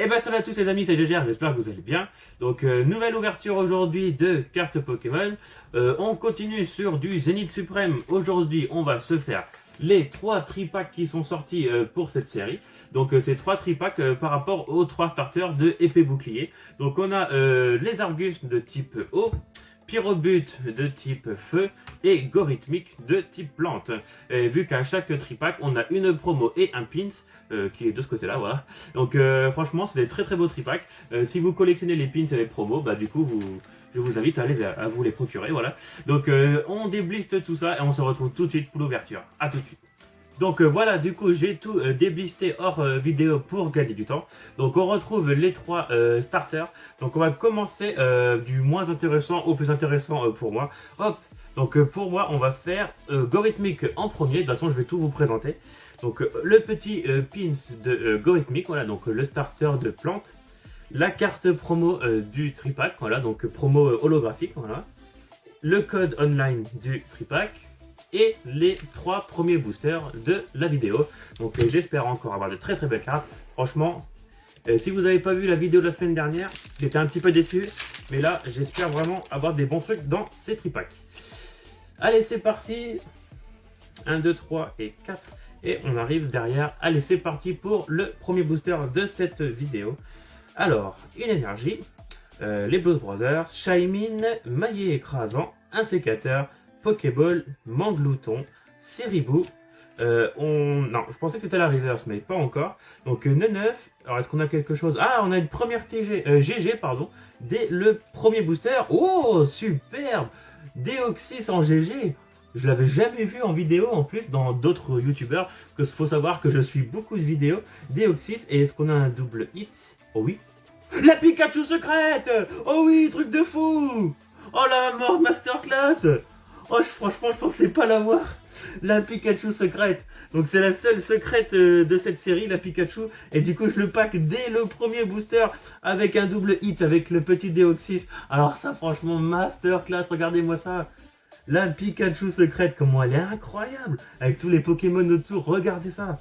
Eh ben salut à tous les amis, c'est GGR, j'espère que vous allez bien. Donc nouvelle ouverture aujourd'hui de cartes Pokémon. On continue sur du Zénith Suprême. Aujourd'hui on va se faire les 3 tripacks qui sont sortis pour cette série. Donc ces 3 tripacks par rapport aux 3 starters de épée bouclier. Donc on a les Argus de type eau, Pyrobut de type feu et Gorithmique de type plante. Et vu qu'à chaque tripack on a une promo et un pins qui est de ce côté là, voilà. Donc franchement c'est des très beaux tripacks. Si vous collectionnez les pins et les promos, bah du coup je vous invite à vous les procurer, voilà. Donc on débliste tout ça et on se retrouve tout de suite pour l'ouverture. A tout de suite. Donc voilà, du coup j'ai tout déblisté hors vidéo pour gagner du temps. Donc on retrouve les 3 starters. Donc on va commencer du moins intéressant au plus intéressant pour moi. Hop. Donc pour moi on va faire Gorithmique en premier. De toute façon je vais tout vous présenter. Donc le petit pins de Gorithmique, voilà, donc le starter de plante. La carte promo du tripack, voilà, donc promo holographique, voilà. Le code online du tripack. Et les 3 premiers boosters de la vidéo. Donc j'espère encore avoir de très belles cartes. Franchement, si vous n'avez pas vu la vidéo de la semaine dernière, j'étais un petit peu déçu. Mais là, j'espère vraiment avoir des bons trucs dans ces tripacks. Allez, c'est parti. 1, 2, 3 et 4. Et on arrive derrière. Allez, c'est parti pour le premier booster de cette vidéo. Alors, une énergie. Les Blood Brothers, Shaymin, Maillet écrasant, un sécateur, Pokéball, Manglouton, Ceribou. Non, je pensais que c'était la reverse, mais pas encore. Donc Neneuf. Alors est-ce qu'on a quelque chose? Ah, on a une première GG, pardon, dès le premier booster. Oh, superbe! Deoxys en GG. Je l'avais jamais vu en vidéo en plus dans d'autres youtubeurs. Il faut savoir que je suis beaucoup de vidéos. Deoxys. Et est-ce qu'on a un double hit? Oh oui. La Pikachu secrète! Oh oui, truc de fou! Oh la mort masterclass! Oh, franchement, je pensais pas l'avoir. La Pikachu secrète. Donc c'est la seule secrète de cette série, la Pikachu. Et du coup, je le pack dès le premier booster avec un double hit, avec le petit Deoxys. Alors ça, franchement, masterclass, regardez-moi ça. La Pikachu secrète, comment elle est incroyable. Avec tous les Pokémon autour, regardez ça.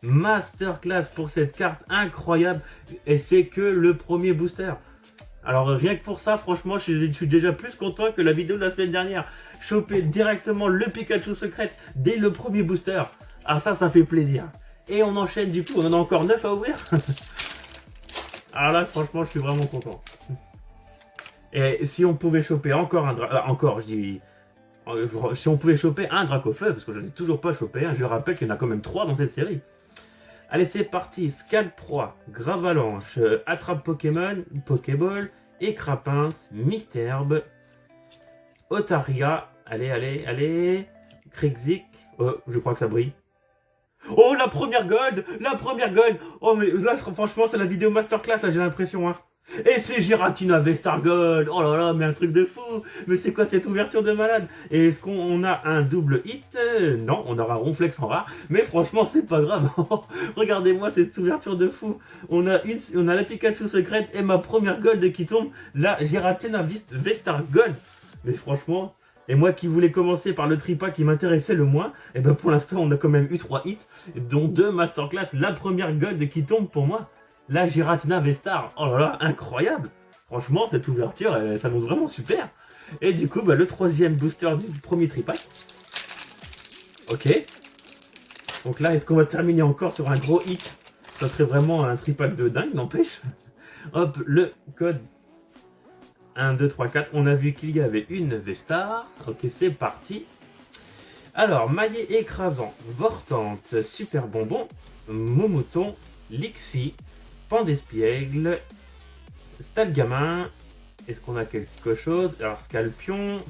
Masterclass pour cette carte incroyable. Et c'est que le premier booster. Alors rien que pour ça, franchement, je suis déjà plus content que la vidéo de la semaine dernière. Choper directement le Pikachu secrète dès le premier booster. Ah ça fait plaisir. Et on enchaîne du coup, on en a encore 9 à ouvrir. Alors là, franchement, je suis vraiment content. Et si on pouvait choper encore un si on pouvait choper un Dracofeu, parce que je n'ai toujours pas chopé un, je rappelle qu'il y en a quand même 3 dans cette série. Allez, c'est parti. Scalproie, Gravalanche, Attrape Pokémon, Pokéball, Écrapince, Misterbe, Otaria, allez, Krixik, oh, je crois que ça brille. Oh, la première gold. Oh, mais là, franchement, c'est la vidéo masterclass, là, j'ai l'impression, hein. Et c'est Giratina Vestar Gold. Oh là là, mais un truc de fou. Mais c'est quoi cette ouverture de malade? Et est-ce qu'on a un double hit? Non, on aura un Ronflex en rare. Mais franchement, c'est pas grave. Regardez-moi cette ouverture de fou. On a la Pikachu secrète et ma première gold qui tombe. La Giratina Vestar Gold. Mais franchement... Et moi qui voulais commencer par le tripack qui m'intéressait le moins, et ben pour l'instant on a quand même eu 3 hits, dont 2 masterclass. La première gold qui tombe pour moi, la Giratina Vestar. Oh là là, incroyable! Franchement, cette ouverture, ça monte vraiment super. Et du coup, bah, le 3e booster du premier tripack. Ok. Donc là, est-ce qu'on va terminer encore sur un gros hit? Ça serait vraiment un tripack de dingue, n'empêche. Hop, le code. 1, 2, 3, 4. On a vu qu'il y avait une Vestar. Ok, c'est parti. Alors, Maillet écrasant, Vortante, Super Bonbon, Momoton, Lixie, Pandespiègle, Stalgamin. Est-ce qu'on a quelque chose? Alors, Scalpion.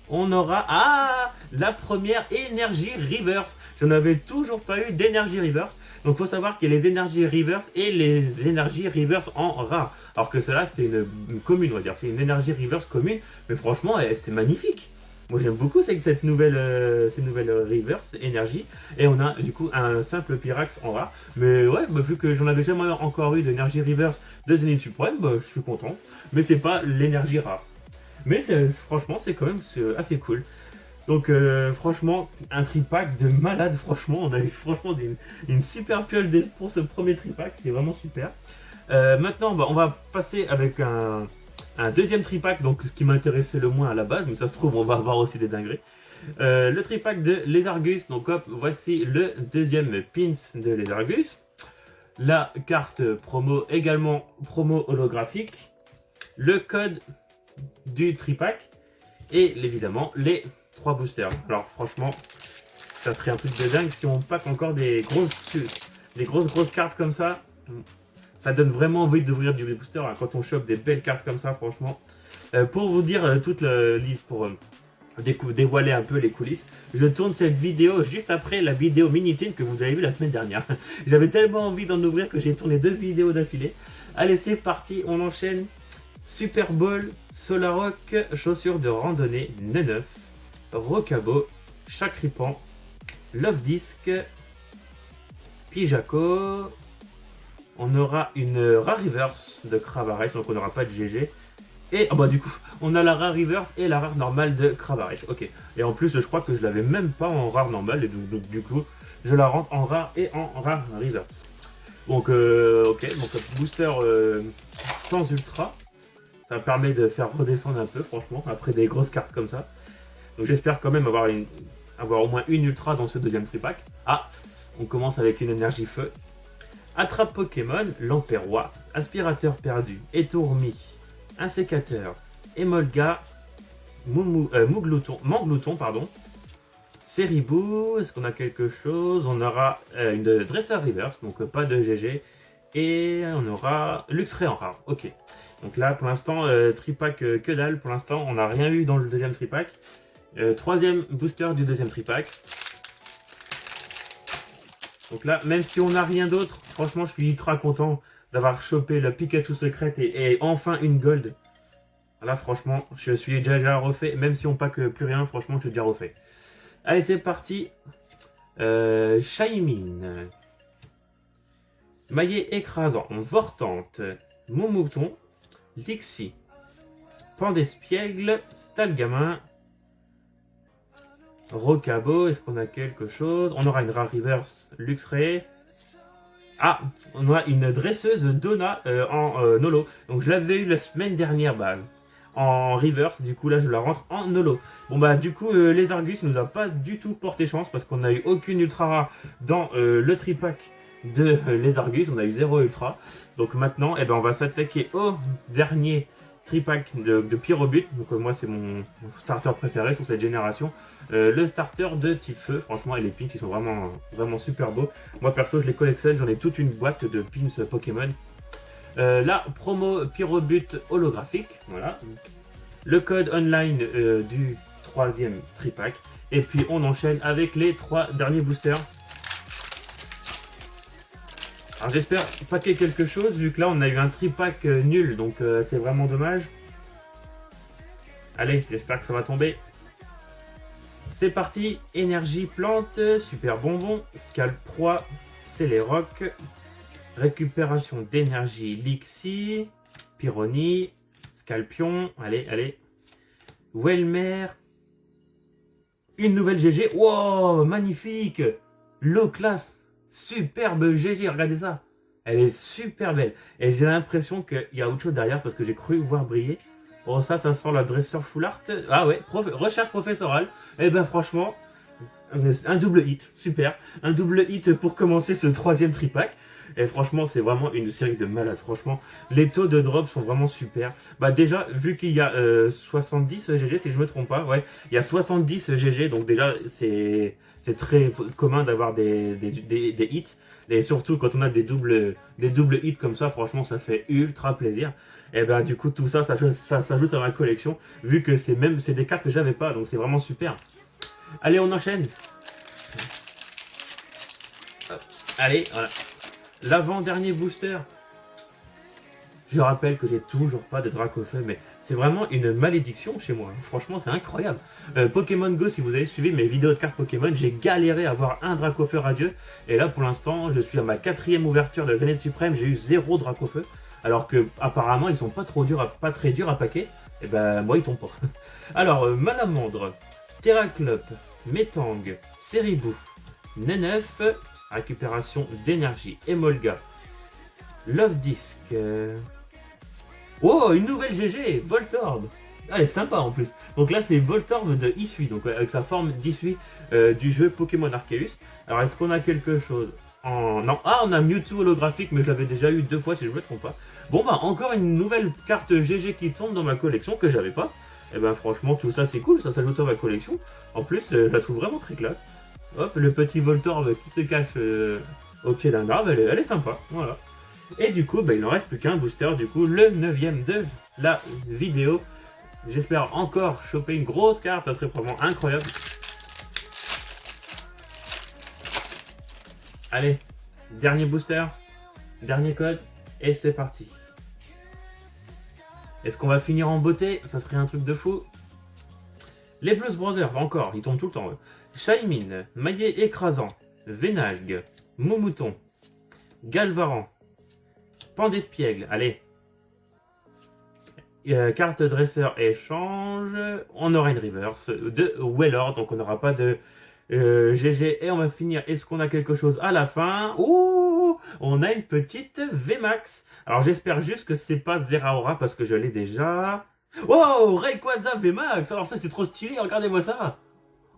On aura... Ah, la première énergie reverse. Je n'avais toujours pas eu d'énergie reverse. Donc il faut savoir qu'il y a les énergies reverse et les énergies reverse en rare. Alors que cela c'est une commune, on va dire. C'est une énergie reverse commune. Mais franchement, c'est magnifique. Moi j'aime beaucoup cette nouvelle reverse énergie. Et on a du coup un simple Pyrax en rare. Mais ouais, bah, vu que j'en avais jamais encore eu d'énergie reverse de Zénith Suprême, bah, je suis content. Mais c'est pas l'énergie rare. Mais franchement, c'est quand même assez cool. Donc franchement, un tripack de malade, franchement. On a eu franchement une super pioche pour ce premier tripack, c'est vraiment super. Maintenant, on va passer avec un deuxième tripack, donc ce qui m'intéressait le moins à la base, mais ça se trouve, on va avoir aussi des dingueries. Le tripack de Lézargus, donc hop, voici le deuxième pins de Lézargus. La carte promo, également promo holographique. Le code du tripack. Et évidemment, les 3 boosters. Alors franchement, ça serait un truc de dingue si on pack encore des grosses cartes comme ça. Ça donne vraiment envie d'ouvrir du booster hein, quand on chope des belles cartes comme ça, franchement. Pour vous dire toute le livre, pour dévoiler un peu les coulisses, je tourne cette vidéo juste après la vidéo Mini-Tin que vous avez vu la semaine dernière. J'avais tellement envie d'en ouvrir que j'ai tourné 2 vidéos d'affilée. Allez, c'est parti, on enchaîne. Super Bowl, Solarock, chaussures de randonnée, Neneuf, Rocabo, Chakripan, Love Disc, Pijaco. On aura une Rare Reverse de Cravaresh, donc on n'aura pas de GG. Et bah du coup, on a la Rare Reverse et la Rare normale de Cravaresh. Ok. Et en plus, je crois que je l'avais même pas en Rare normale, et donc du coup, je la rentre en Rare et en Rare Reverse. Donc ok, donc booster sans ultra. Ça permet de faire redescendre un peu, franchement, après des grosses cartes comme ça. Donc j'espère quand même avoir au moins une ultra dans ce deuxième tripack. Ah, on commence avec une énergie feu. Attrape Pokémon, Lamperois, Aspirateur perdu, Étourmi, Insécateur, Emolga, Manglouton, pardon. Seribou, est-ce qu'on a quelque chose? On aura une Dresseur Reverse, donc pas de GG. Et on aura Luxray en rare, ok. Donc là, pour l'instant, tripack que dalle. Pour l'instant, on n'a rien eu dans le deuxième tripack. Troisième booster du deuxième tripack. Donc là, même si on n'a rien d'autre, franchement, je suis ultra content d'avoir chopé le Pikachu secrète et enfin une gold. Là, franchement, je suis déjà refait. Même si on pack plus rien, franchement, je suis déjà refait. Allez, c'est parti. Shaymin. Maillet écrasant, Vortante, Montmouton, Lixie, Pandespiègle, Stalgamin, Rocabo, est-ce qu'on a quelque chose? On aura une Rare Reverse Luxray. Ah, on aura une dresseuse Donna en Nolo. Donc je l'avais eu la semaine dernière en Reverse, du coup là je la rentre en Nolo. Bon bah du coup les Argus nous a pas du tout porté chance parce qu'on n'a eu aucune ultra rare dans le tripack de les Argus, on a eu 0 ultra. Donc maintenant, on va s'attaquer au dernier tripack de Pyrobut. Donc moi, c'est mon starter préféré sur cette génération. Le starter de type feu, franchement, et les pins, ils sont vraiment super beaux. Moi, perso, je les collectionne, j'en ai toute une boîte de pins Pokémon. La promo Pyrobut holographique, voilà. Le code online du troisième tripack. Et puis, on enchaîne avec les 3 derniers boosters. Alors j'espère paquer quelque chose, vu que là on a eu un tripack nul, donc c'est vraiment dommage. Allez, j'espère que ça va tomber. C'est parti, énergie plante, super bonbon, scalp proie, Céléroc, récupération d'énergie Lixie, Pyronie, Scalpion, allez. Welmer, une nouvelle GG, wow, magnifique, low class. Superbe GG, regardez ça. Elle est super belle. Et j'ai l'impression qu'il y a autre chose derrière parce que j'ai cru voir briller. Oh ça sent la dresseur full art. Ah ouais, recherche professorale. Et ben franchement, un double hit, super. Un double hit pour commencer ce troisième tripack. Et franchement, c'est vraiment une série de malades. Franchement, les taux de drop sont vraiment super. Bah déjà, vu qu'il y a 70 GG, si je me trompe pas, ouais, il y a 70 GG, donc déjà, c'est très commun d'avoir des hits. Et surtout, quand on a des doubles hits comme ça, franchement, ça fait ultra plaisir. Et ben du coup, tout ça s'ajoute à ma collection, vu que c'est des cartes que j'avais pas, donc c'est vraiment super. Allez, on enchaîne. Allez, voilà. L'avant-dernier booster. Je rappelle que j'ai toujours pas de Dracofeu, mais c'est vraiment une malédiction chez moi. Franchement, c'est incroyable. Pokémon Go, si vous avez suivi mes vidéos de cartes Pokémon, j'ai galéré à avoir un Dracofeu radieux. Et là, pour l'instant, je suis à ma 4e ouverture de Zénith Suprême, j'ai eu 0 Dracofeu. Alors que apparemment, ils sont pas très durs à paquer. Et ben, moi, ils tombent pas. Alors, Manamandre, Terraclope, Metang, Seribou, Nenef, récupération d'énergie, Emolga, Love Disc. Oh, une nouvelle GG, Voltorb. Ah, elle est sympa en plus. Donc là, c'est Voltorb de Isui, donc avec sa forme d'Isui du jeu Pokémon Arceus. Alors, est-ce qu'on a quelque chose en... Non, ah, on a Mewtwo holographique, mais je l'avais déjà eu 2 fois si je ne me trompe pas. Bon, bah, encore une nouvelle carte GG qui tombe dans ma collection que j'avais pas. Et ben, franchement, tout ça, c'est cool, ça s'ajoute à ma collection. En plus, je la trouve vraiment très classe. Hop, le petit Voltorb qui se cache au pied d'un arbre, elle est sympa, voilà. Et du coup, bah, il n'en reste plus qu'un booster, du coup, le 9ème de la vidéo. J'espère encore choper une grosse carte, ça serait vraiment incroyable. Allez, dernier booster, dernier code, et c'est parti. Est-ce qu'on va finir en beauté? Ça serait un truc de fou. Les Blues Brothers, encore, ils tombent tout le temps. Shaymin, Maillet écrasant, Vénalgue, Moumouton, Galvaran, Pandespiègle, allez. Carte dresseur échange, on aura une reverse de Wailord, donc on n'aura pas de GG. Et on va finir, est-ce qu'on a quelque chose à la fin? Ouh, on a une petite VMAX. Alors j'espère juste que c'est pas Zeraora parce que je l'ai déjà. Wow, Rayquaza VMAX. Alors ça c'est trop stylé, regardez-moi ça.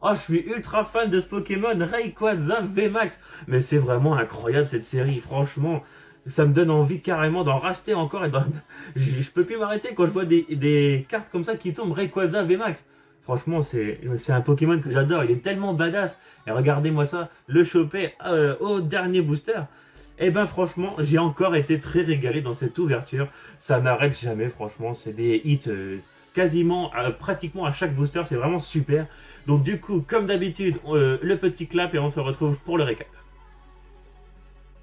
Oh, je suis ultra fan de ce Pokémon, Rayquaza VMAX. Mais c'est vraiment incroyable cette série, franchement. Ça me donne envie carrément d'en racheter encore. Et je peux plus m'arrêter quand je vois des cartes comme ça qui tombent, Rayquaza VMAX. Franchement, c'est un Pokémon que j'adore, il est tellement badass. Et regardez-moi ça, le choper au dernier booster. Et ben franchement, j'ai encore été très régalé dans cette ouverture. Ça n'arrête jamais, franchement, c'est des hits quasiment, pratiquement à chaque booster, c'est vraiment super. Donc du coup, comme d'habitude, le petit clap et on se retrouve pour le récap.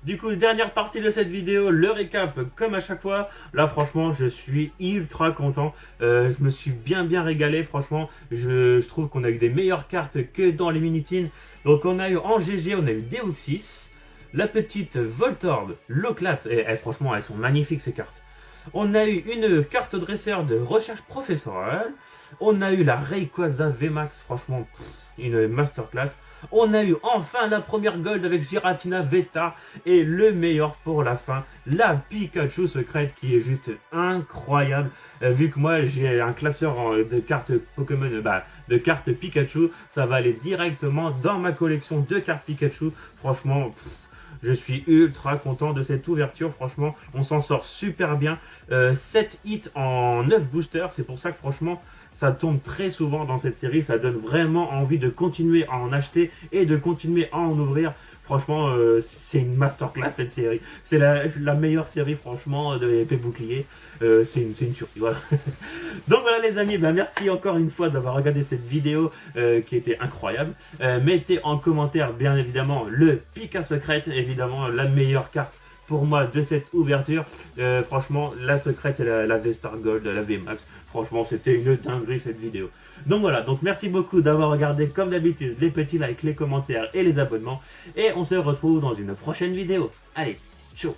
Du coup, dernière partie de cette vidéo, le récap, comme à chaque fois. Là, franchement, je suis ultra content. Je me suis bien régalé, franchement. Je trouve qu'on a eu des meilleures cartes que dans les Minitines. Donc, on a eu en GG, on a eu Deoxys, la petite Voltorb, Loclas. Et franchement, elles sont magnifiques, ces cartes. On a eu une carte dresseur de recherche professorale. On a eu la Rayquaza VMAX, franchement, une masterclass. On a eu enfin la première gold avec Giratina V-Star. Et le meilleur pour la fin, la Pikachu secrète qui est juste incroyable. Vu que moi j'ai un classeur de cartes Pokémon, de cartes Pikachu, ça va aller directement dans ma collection de cartes Pikachu. Franchement... je suis ultra content de cette ouverture, franchement, on s'en sort super bien. 7 hits en 9 boosters, c'est pour ça que franchement, ça tombe très souvent dans cette série. Ça donne vraiment envie de continuer à en acheter et de continuer à en ouvrir. Franchement, c'est une masterclass cette série. C'est la meilleure série, franchement, de épée bouclier. C'est une tuerie, voilà. Donc voilà les amis, merci encore une fois d'avoir regardé cette vidéo qui était incroyable. Mettez en commentaire, bien évidemment, le Pika secrète, évidemment, la meilleure carte pour moi de cette ouverture. Franchement, la secrète et la V-Star Gold, la VMAX, franchement, c'était une dinguerie cette vidéo. Donc voilà, donc merci beaucoup d'avoir regardé comme d'habitude les petits likes, les commentaires et les abonnements. Et on se retrouve dans une prochaine vidéo. Allez, ciao!